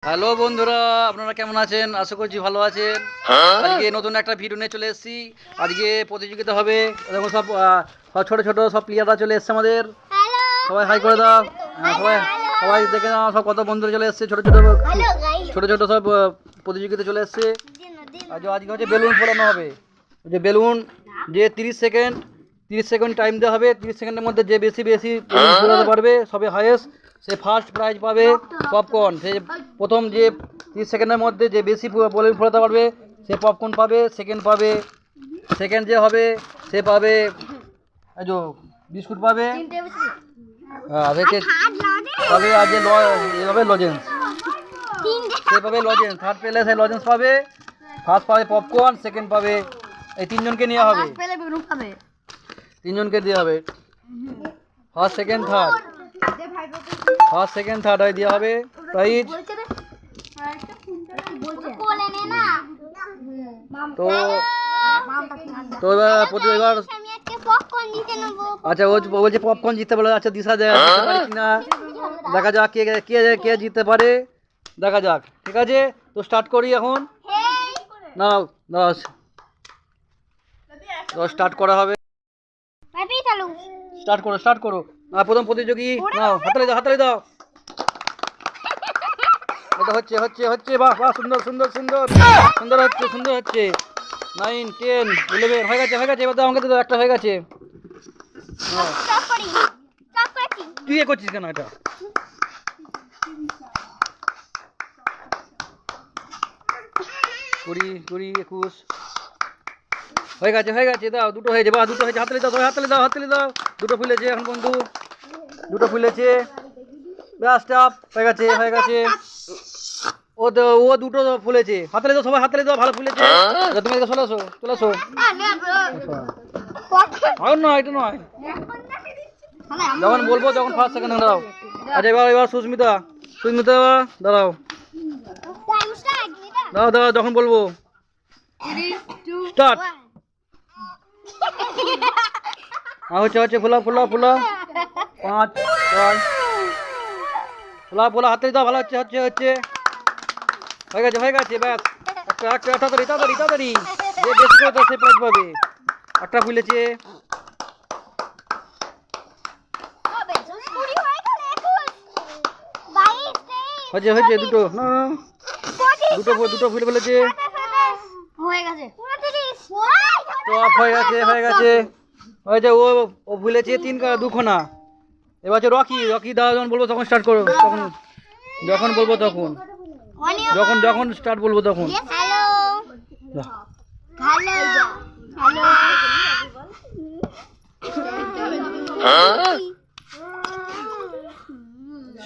Hello বন্ধুরা, আপনারা কেমন আছেন? আশা করছি ভালো আছেন। আজকে নতুন একটা ভিডিও নিয়ে চলে এসেছি। আজকে প্রতিযোগিতা হবে। দেখুন সব ছোট ছোট সব প্লেয়াররা চলে এসছে আমাদের। সবাই হাই করে দাও। সবাই সবাই দেখে নাও, সব কত বন্ধুরা চলে এসছে। ছোট ছোট ছোট ছোট সব প্রতিযোগিতা চলে এসছে। আজকে হচ্ছে বেলুন ফোলানো হবে। যে বেলুন যে 30 সেকেন্ড টাইম দেওয়া হবে। 30 সেকেন্ডের মধ্যে যে বেশি বেলুন ফোলাতে পারবে, সবে হাইয়েস্ট সে ফার্স্ট প্রাইজ পাবে পপকর্ন। সে প্রথম যে 30 সেকেন্ডের মধ্যে যে বেশি বেলুন ফোলাতে পারবে সে পপকর্ন পাবে। সেকেন্ড যে হবে সে পাবে বিস্কুট পাবে। তবে আজ এভাবে লজেন্স সে পাবে লজেন্স। থার্ড পেলে সে লজেন্স পাবে। ফার্স্ট পাবে পপকর্ন, সেকেন্ড পাবে। এই তিনজনকে নেওয়া হবে, তিনজনকে দেওয়া হবে। ফার্স্ট সেকেন্ড থার্ড হয় দেওয়া হবে প্রাইজ। তো তো এবার আচ্ছা, ও বলছে পপকর্ন জিততে পারে। আচ্ছা দিশা দেয় না, দেখা যাক কে কে কে জিততে পারে, দেখা যাক। ঠিক আছে, তো স্টার্ট করি এখন। না স্টার্ট করা হবে। স্টার্ট করো। প্রথম প্রতিযোগী নাও, হাততালি দাও। এটা হচ্ছে বাহ বাহ, সুন্দর হচ্ছে। 9, 10, 11 হয়ে গেছে। এবার তো আমাকে তো একটা হয়ে গেছে। তুই এ করছিস কেন? এটা 20, 21 হয়ে গেছে। দাও, দুটো হয়েছে। বাহ, দুটো হয়েছে। হাততালি দাও। দুটো ফুলেছে এখন বন্ধু, দুটো ফুলেছে। ব্যাস স্টপ, হয়ে গেছে। ও দুটো ফুলেছে। হাততালি দাও, সবাই হাততালি দাও, ভালো ফুলেছে। তুমি চলে আসো। নয়, এটা নয়। যখন বলবো তখন ফার্স্ট সেকেন্ড দাও। আচ্ছা এবার সুস্মিতা দাঁড়াও। দাও যখন বলবো স্টার্ট। হচ্ছে ফোলা 5, 4 ফোলা হাতে দাও। ভালো হচ্ছে। হয়ে গেছে। ব্যাস একটা তাড়াতাড়ি যে বেশি করে সে প্রাইজ পাবে। একটা ফুলেছে। হয়েছে দুটো। না দুটো ফুলে ফেলেছে। হয়ে গেছে। ও ফুলেছে 2খানা। এবার হচ্ছে রকি দাদা যখন বলবো তখন স্টার্ট করো। যখন বলবো তখন স্টার্ট বলবো তখন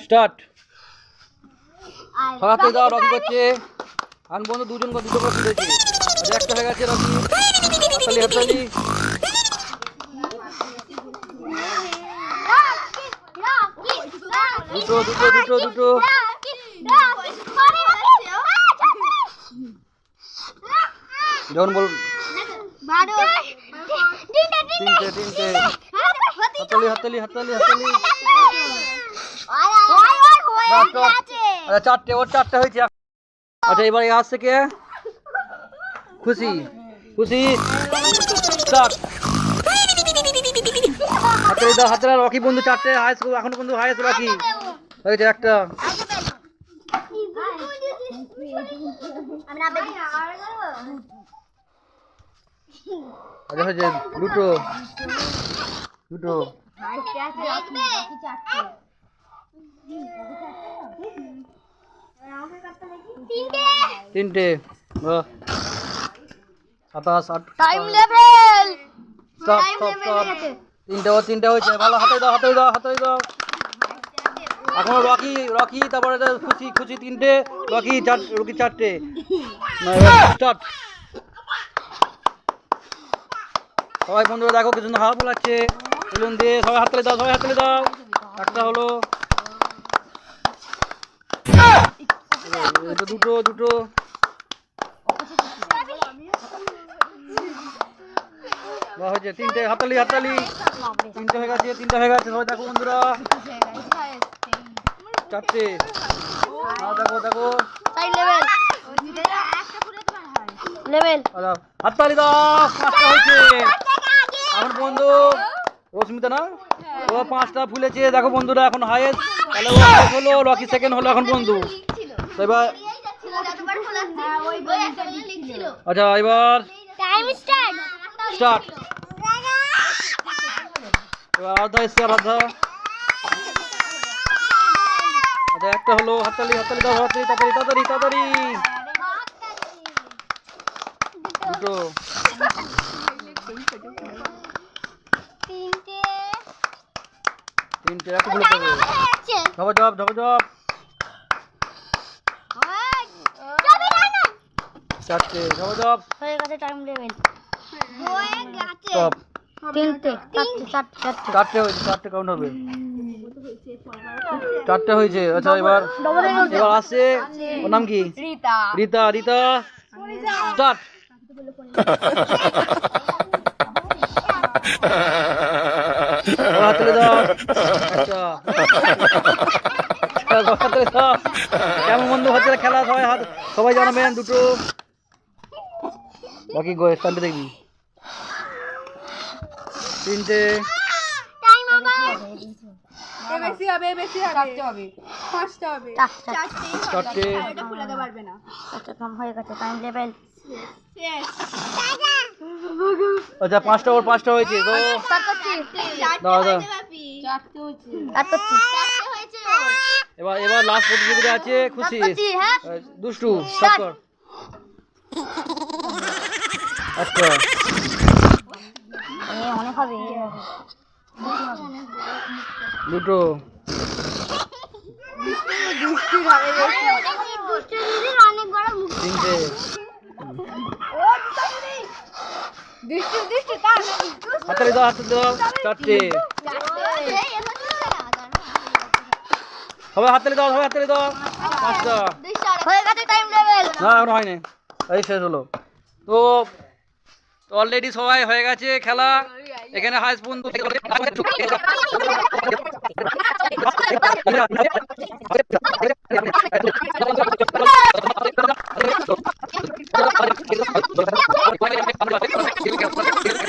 স্টার্ট। সরাতে দাও। রকি করছে। আন বন্ধু দুটো করে তুলেছে। একটা হয়ে গেছে। রকি হাততালি। দুটো যখন বল তিনটে। হাততালি। আচ্ছা চারটে, ওর 4টে হয়েছে। আচ্ছা এবারে আসছে কে? খুশি স্টার্ট। হাততালি রকি বন্ধু 4টে হাইস্ট, এখনো বন্ধু হাইস্ট রকি হয়েছে একটা। আচ্ছা হয়েছে দুটো। তিনটে। 27, 8 টাইম লেভেল। স্টপ। তিনটে হয়েছে। ভালো, হাতে দাও। এখনো রকি তারপরে খুশি 3টে। রকি 4টে। স্টার্ট। সবাই বন্ধুরা দেখো কিছু হাওয়া ফোলাচ্ছে বেলুন দিয়ে। সবাই হাততালি দাও। একটা হলো। এটা দুটো। হয়েছে 3টে। হাততালি। 3টে হয়ে গেছে। সবাই দেখো বন্ধুরা। 4টে। দেখো লেভেল। হাততালি দাও, 5টা হয়েছে। এখন বন্ধু রশ্মিতা না, ও 5টা ফুলেছে। দেখো বন্ধুরা এখন হাইয়েস্ট, তাহলে ও হাইয়েস্ট হলো, রকি সেকেন্ড হলো এখন বন্ধু। তো এবার আচ্ছা এবার টাইম স্টার্ট। স্টার্ট। এবার রাধা এসছে, রাধা। আচ্ছা একটা হলো, হাততালি হাততালি দাও, হাততালি, তাড়াতাড়ি তাড়াতাড়ি তাড়াতাড়ি। দুটো, তিনটে, একটা ফুলে যাবে। ঝপ ঝপ ঝপ ঝপ। 4টে, ঝপ ঝপ। হয়ে গেছে টাইম লেভেল। স্টপ। 3টে, 4টে। 4টে হয়েছে, 4টে কাউন্ট হবে। 4টে হয়েছে। আচ্ছা এবার এবার আসছে, ওর নাম কি? রিতা। রিতা। রিতা স্টার্ট। হাততালি দাও। আচ্ছা হাততালি দাও। কেমন বন্ধু হচ্ছে খেলা? সবাই জানাবেন। দুটো বাকি স্টান্টে দেখবি। 3টে, টাইম ওভার। বেশি হবে, বেশি হবে, 5টা হবে। 4টে। এটা ফুলাতে পারবে না। আচ্ছা কম হয়ে গেছে টাইম লেভেল। শেষ। আচ্ছা 5টা, ওর 5টা হয়েছে। তো দাও দাও। 4টে হচ্ছে। এবার এবার লাস্ট প্রতিযোগিতা আছে, খুশি। হ্যাঁ দুষ্টু স্টার্ট কর। আচ্ছা অনেক হবে। দুটো, অনেক বড় মুখ। 3টে, হাততালি দাও, হাততালি দাও। 4টে, সবাই হাততালি দাও, সবাই হাততালি দাও। 5টা, হয়ে গেছে টাইম লেভেল। না এখন হয়নি, এই শেষ হলো। তো অলরেডি সবাই হয়ে গেছে খেলা। এখানে হাই স্পুন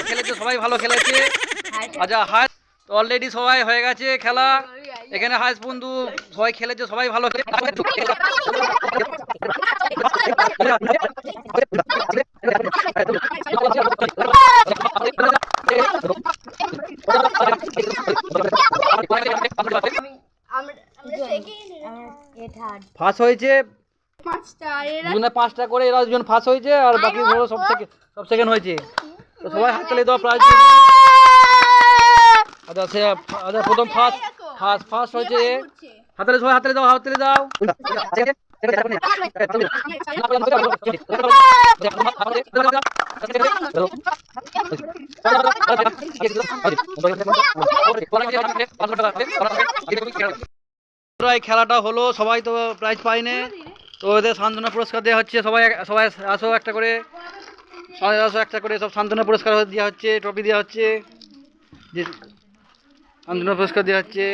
খেলেছে, সবাই ভালো খেলেছে। আচ্ছা হাই অলরেডি সবাই হয়ে গেছে খেলা। এখানে হাই বন্ধু সবাই খেলেছে, সবাই ভালো ফার্স্ট হয়েছে। 5টা এরা দুজনে 5টা করে, এরা দুজন ফার্স্ট হয়েছে, আর বাকি ধরো সব সেকেন্ড হয়েছে। তো সবাই হাততালি দাও প্রাইজ। আচ্ছা আচ্ছা প্রথম ফার্স্ট হয়েছে। হাততালি সবাই হাততালি দাও, হাততালি দাও। এই খেলাটা হলো, সবাই তো প্রাইজ পায়নি, তো ওদের সান্ত্বনা পুরস্কার দেওয়া হচ্ছে। সবাই সবাই আসো, একটা করে সবাই আসো, একটা করে সব সান্ত্বনা পুরস্কার দেওয়া হচ্ছে, ট্রফি দেওয়া হচ্ছে, সান্ত্বনা পুরস্কার দেওয়া হচ্ছে।